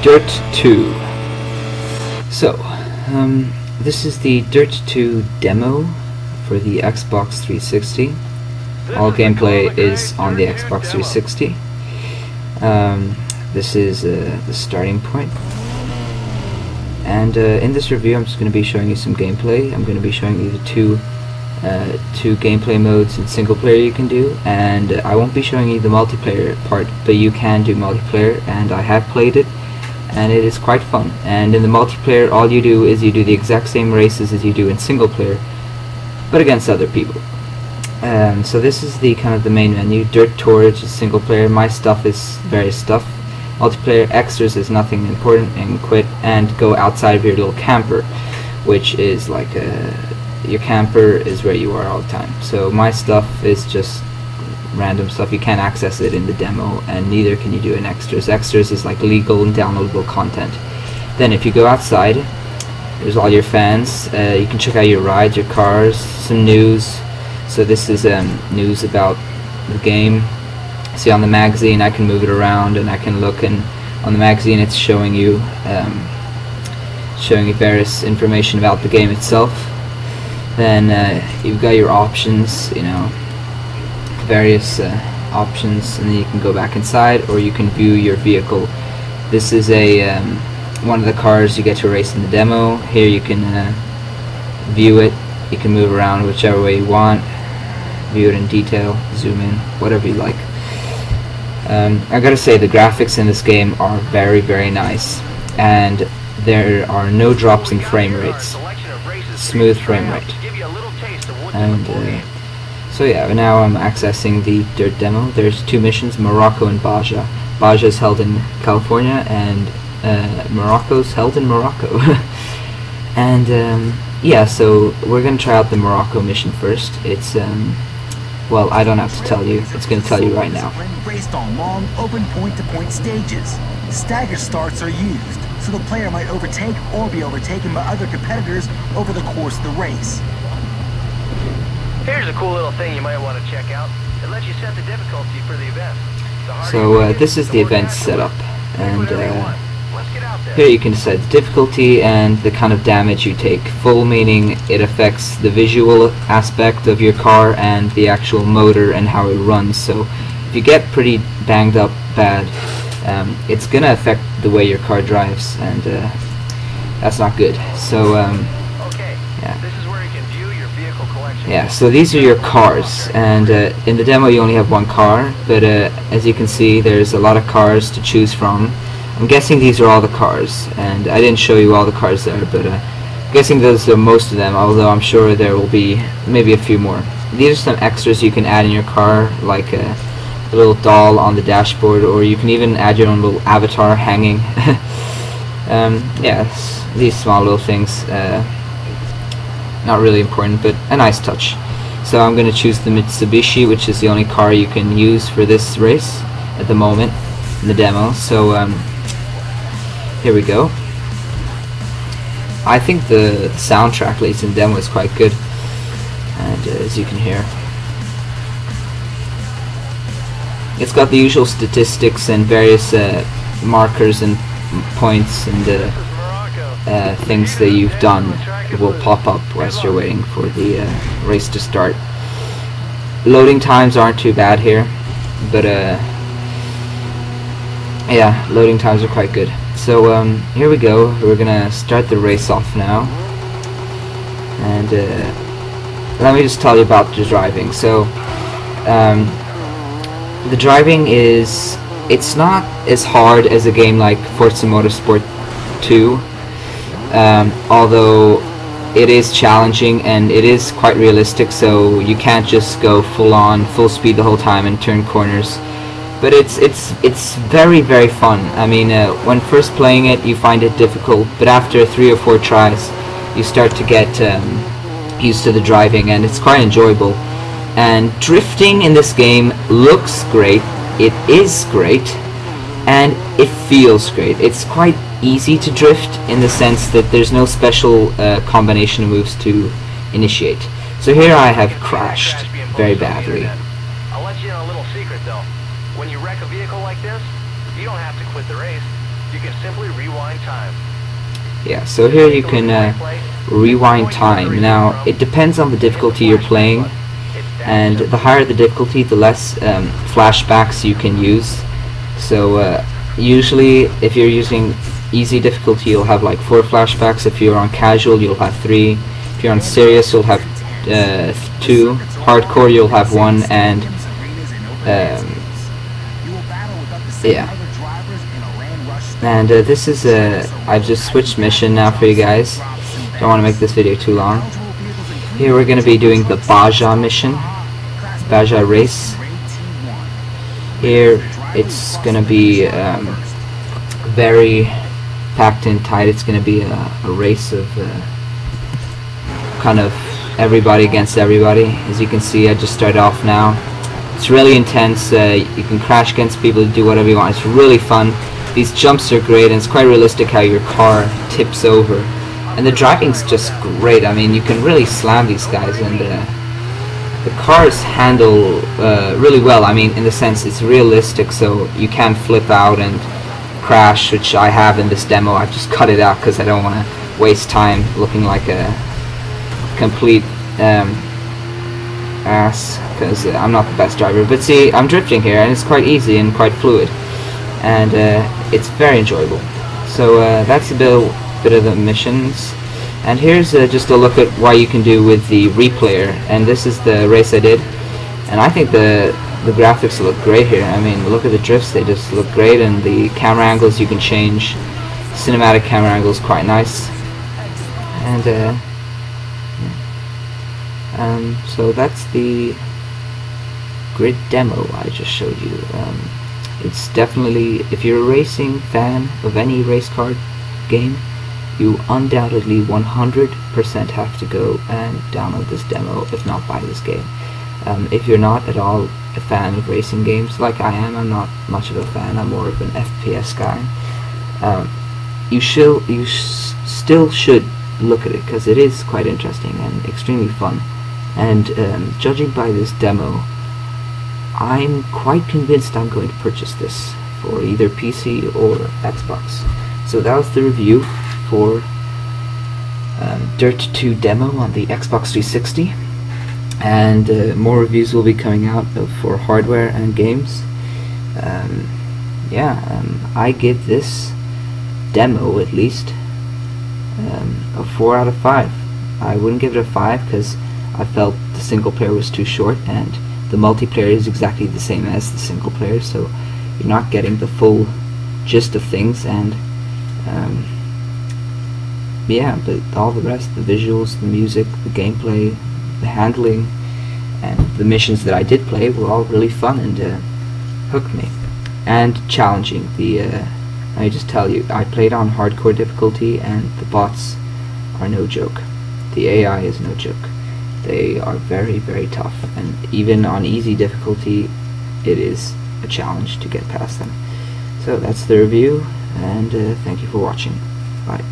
Dirt 2. So, this is the Dirt 2 demo for the Xbox 360. All gameplay is on the Xbox 360. This is the starting point. And in this review I'm just going to be showing you some gameplay. I'm going to be showing you the two gameplay modes in single player you can do, and I won't be showing you the multiplayer part, but you can do multiplayer, and I have played it and it is quite fun. And in the multiplayer all you do is you do the exact same races as you do in single player, but against other people. So this is the kind of the main menu. Dirt Tour is single player, my stuff is various stuff. Multiplayer extras is nothing important, and quit and go outside of your little camper, which is like your camper is where you are all the time. So my stuff is just random stuff. You can't access it in the demo, and neither can you do in extras. Extras is like legal and downloadable content. Then if you go outside, there's all your fans. You can check out your rides, your cars, some news. So this is news about the game. See, on the magazine I can move it around and I can look, and on the magazine it's showing you various information about the game itself. Then you've got your options, you know, various options, and then you can go back inside, or you can view your vehicle. This is a one of the cars you get to race in the demo. Here you can view it. You can move around whichever way you want, view it in detail, zoom in, whatever you like. I gotta say, the graphics in this game are very, very nice, and there are no drops in frame rates. Smooth frame rate. And so yeah, now I'm accessing the Dirt demo. There's two missions, Morocco and Baja. Baja is held in California, and Morocco's held in Morocco. And yeah, so we're gonna try out the Morocco mission first. It's well, I don't have to tell you. It's going to tell you right now. Raced on long, open point-to-point stages. Stagger starts are used, so the player might overtake or be overtaken by other competitors over the course of the race. Here's a cool little thing you might want to check out. It lets you set the difficulty for the event. So this is the event setup, and here you can set the difficulty and the kind of damage you take. Full meaning it affects the visual aspect of your car and the actual motor and how it runs. So if you get pretty banged up bad, it's gonna affect the way your car drives, and that's not good. So yeah. This is where you can view your vehicle collection. Yeah, so these are your cars, and in the demo you only have one car, but as you can see there's a lot of cars to choose from. I'm guessing these are all the cars, and I didn't show you all the cars there, but I'm guessing those are most of them, although I'm sure there will be maybe a few more. These are some extras you can add in your car, like a little doll on the dashboard, or you can even add your own little avatar hanging. Yeah, these small little things, not really important, but a nice touch. So I'm going to choose the Mitsubishi, which is the only car you can use for this race at the moment in the demo. So here we go. I think the soundtrack leads in demo is quite good, and as you can hear, it's got the usual statistics and various markers and points and things that you've done will pop up whilst you're waiting for the race to start. Loading times aren't too bad here, but yeah, loading times are quite good. So here we go. We're gonna start the race off now, and let me just tell you about the driving. So the driving it's not as hard as a game like Forza Motorsport 2, although it is challenging and it is quite realistic, so you can't just go full speed the whole time and turn corners. But it's very, very fun. I mean, when first playing it you find it difficult, but after 3 or 4 tries you start to get used to the driving, and it's quite enjoyable. And drifting in this game looks great, it is great, and it feels great. It's quite easy to drift in the sense that there's no special combination of moves to initiate. So here I have crashed very badly. I'll let you in a little secret though. When you wreck a vehicle like this, you don't have to quit the race. You can simply rewind time. Yeah, so here you can rewind time. Now, it depends on the difficulty you're playing, and the higher the difficulty, the less flashbacks you can use. So usually, if you're using easy difficulty, you'll have like 4 flashbacks. If you're on casual, you'll have 3. If you're on serious, you'll have 2. Hardcore, you'll have 1, and yeah. And this is I've just switched mission now for you guys. Don't want to make this video too long. Here we're going to be doing the Baja mission, Baja race. Here it's going to be very packed in tight. It's going to be a race of kind of everybody against everybody. As you can see, I just started off now. It's really intense. You can crash against people, do whatever you want. It's really fun. These jumps are great, and it's quite realistic how your car tips over. And the driving's just great. I mean, you can really slam these guys, and the cars handle really well. I mean, in the sense it's realistic, so you can flip out and crash, which I have in this demo. I've just cut it out because I don't want to waste time looking like a complete ass, because I'm not the best driver. But see, I'm drifting here, and it's quite easy and quite fluid, and it's very enjoyable. So that's a bit of the missions, and here's just a look at what you can do with the replayer. And this is the race I did, and I think the graphics look great here. I mean, look at the drifts, they just look great, and the camera angles you can change. Cinematic camera angles, quite nice. And so that's the grid demo I just showed you. It's definitely, if you're a racing fan of any race car game, you undoubtedly 100% have to go and download this demo, if not buy this game. If you're not at all a fan of racing games, like I am, I'm not much of a fan, I'm more of an FPS guy, you still should look at it, because it is quite interesting and extremely fun. And judging by this demo, I'm quite convinced I'm going to purchase this for either PC or Xbox. So that was the review for Dirt 2 demo on the Xbox 360, and more reviews will be coming out for hardware and games. I give this demo at least a 4 out of 5. I wouldn't give it a 5 because I felt the single player was too short, and the multiplayer is exactly the same as the single player, so you're not getting the full gist of things. And yeah, but all the rest, the visuals, the music, the gameplay, the handling, and the missions that I did play were all really fun and hooked me. And challenging. I just tell you, I played on hardcore difficulty, and the bots are no joke. The AI is no joke. They are very, very tough, and even on easy difficulty, it is a challenge to get past them. So that's the review, and thank you for watching. Bye.